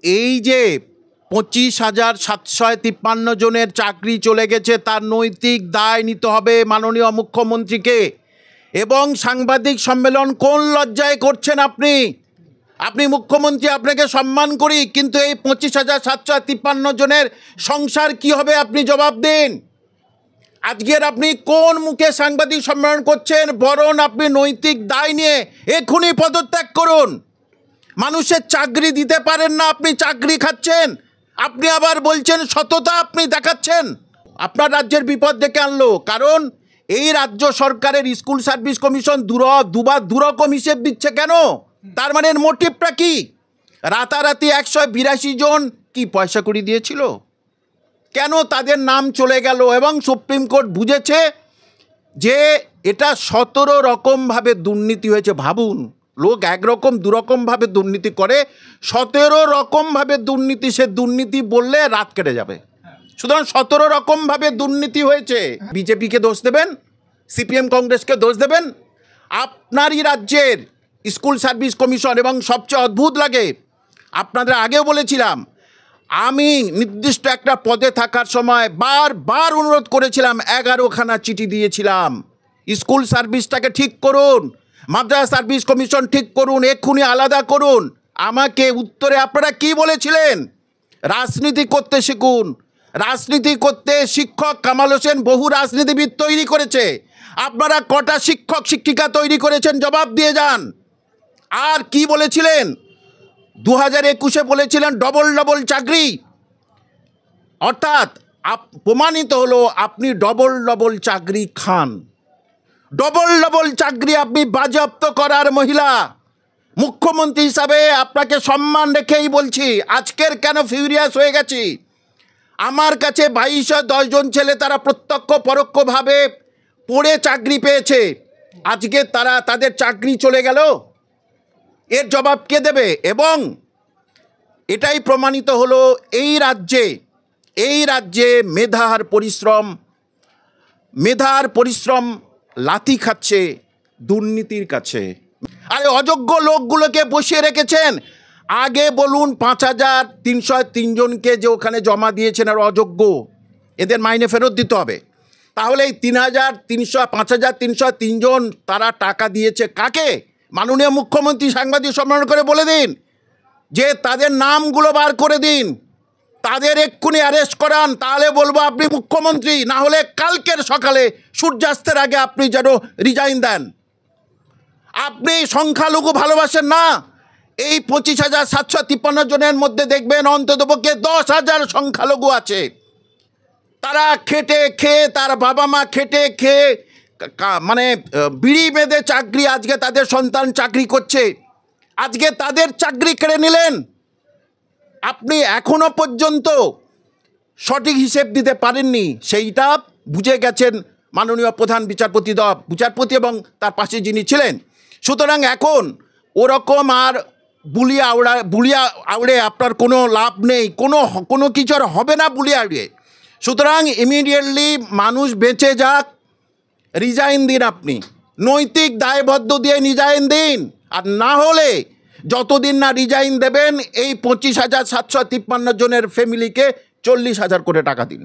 এই যে 25,753 জনের চাকরি চলে গেছে, তার নৈতিক দায় নিতে হবে মাননীয় মুখ্যমন্ত্রীকে। এবং সাংবাদিক সম্মেলন কোন লজ্জায় করছেন আপনি? আপনি মুখ্যমন্ত্রী, আপনাকে সম্মান করি, কিন্তু এই 25,753 জনের সংসার কি হবে আপনি জবাব দিন। আজকের আপনি কোন মুখে সাংবাদিক সম্মেলন করছেন? বরং আপনি নৈতিক দায় নিয়ে এখনই পদত্যাগ করুন। মানুষের চাকরি দিতে পারেন না, আপনি চাকরি খাচ্ছেন। আপনি আবার বলছেন সততা আপনি দেখাচ্ছেন। আপনার রাজ্যের বিপদ ডেকে আনলো, কারণ এই রাজ্য সরকারের স্কুল সার্ভিস কমিশন দুবার দুরকম হিসেব দিচ্ছে কেন? তার মানে মোটিভটা কি? রাতারাতি 182 জন কি পয়সা করি দিয়েছিল? কেন তাদের নাম চলে গেল? এবং সুপ্রিম কোর্ট বুঝেছে যে এটা 17 রকমভাবে দুর্নীতি হয়েছে। ভাবুন, লোক একরকম দুরকমভাবে দুর্নীতি করে, 17 রকমভাবে দুর্নীতি। সে দুর্নীতি বললে রাত কেটে যাবে। সুতরাং 17 রকমভাবে দুর্নীতি হয়েছে। বিজেপিকে দোষ দেবেন, সিপিএম কংগ্রেসকে দোষ দেবেন? আপনারই রাজ্যের স্কুল সার্ভিস কমিশন। এবং সবচেয়ে অদ্ভুত লাগে, আপনাদের আগেও বলেছিলাম, আমি নির্দিষ্ট একটা পদে থাকার সময় বারবার অনুরোধ করেছিলাম, 11খানা চিঠি দিয়েছিলাম, স্কুল সার্ভিসটাকে ঠিক করুন, মাদ্রাসা সার্ভিস কমিশন ঠিক করুন, এক্ষুনি আলাদা করুন। আমাকে উত্তরে আপনারা কি বলেছিলেন? রাজনীতি করতে শিখুন। রাজনীতি করতে শিক্ষক কামাল হোসেন বহু রাজনীতিবিদ তৈরি করেছে। আপনারা কটা শিক্ষক শিক্ষিকা তৈরি করেছেন? জবাব দিয়ে যান। আর কি বলেছিলেন? 2021-এ বলেছিলেন ডবল ডবল চাকরি, অর্থাৎ প্রমাণিত হলো আপনি ডবল ডবল চাকরি খান। ডবল ডবল চাকরি আপনি বাজেয়াপ্ত করার মহিলা। মুখ্যমন্ত্রী হিসাবে আপনাকে সম্মান রেখেই বলছি, আজকের কেন ফিউরিয়াস হয়ে গেছি? আমার কাছে 2210 জন ছেলে, তারা প্রত্যক্ষ পরোক্ষভাবে পড়ে চাকরি পেয়েছে। আজকে তাদের চাকরি চলে গেল, এর জবাব কে দেবে? এবং এটাই প্রমাণিত হলো এই রাজ্যে মেধার পরিশ্রম লাথি খাচ্ছে দুর্নীতির কাছে। আরে অযোগ্য লোকগুলোকে বসিয়ে রেখেছেন। আগে বলুন 5,303 জনকে যে ওখানে জমা দিয়েছেন আর অযোগ্য, এদের মাইনে ফেরত দিতে হবে। তাহলে এই 5,303 জন তারা টাকা দিয়েছে কাকে? মাননীয় মুখ্যমন্ত্রী সাংবাদিক সম্মেলন করে বলে দিন যে তাদের নামগুলো বার করে দিন, তাদের এক্ষুনি অ্যারেস্ট করান, তাহলে বলবো আপনি মুখ্যমন্ত্রী। না হলে কালকের সকালে সূর্যাস্তের আগে আপনি যেন রিজাইন দেন। আপনি সংখ্যালঘু ভালোবাসেন না। এই 25,753 জনের মধ্যে দেখবেন অন্ততপক্ষে 10,000 সংখ্যালঘু আছে। তারা খেটে খেয়ে, তার বাবা মা খেটে খেয়ে মানে বিড়ি বেঁধে চাকরি, আজকে তাদের সন্তান চাকরি করছে, আজকে তাদের চাকরি কেড়ে নিলেন। আপনি এখনো পর্যন্ত সঠিক হিসেব দিতে পারেননি, সেইটা বুঝে গেছেন মাননীয় প্রধান বিচারপতি এবং তার পাশে যিনি ছিলেন। সুতরাং এখন ওরকম আর বুলিয়া আউড়ে আপনার কোনো লাভ নেই, কোনো কিছু আর হবে না বুলিয়া আউড়ে। সুতরাং ইমিডিয়েটলি মানুষ বেঁচে যাক, রিজাইন দিন। আপনি নৈতিক দায়বদ্ধ দিয়ে রিজাইন দিন। আর না হলে যতদিন না রিজাইন দেবেন, এই 25,753 জনের ফ্যামিলিকে 40,000 করে টাকা দিন।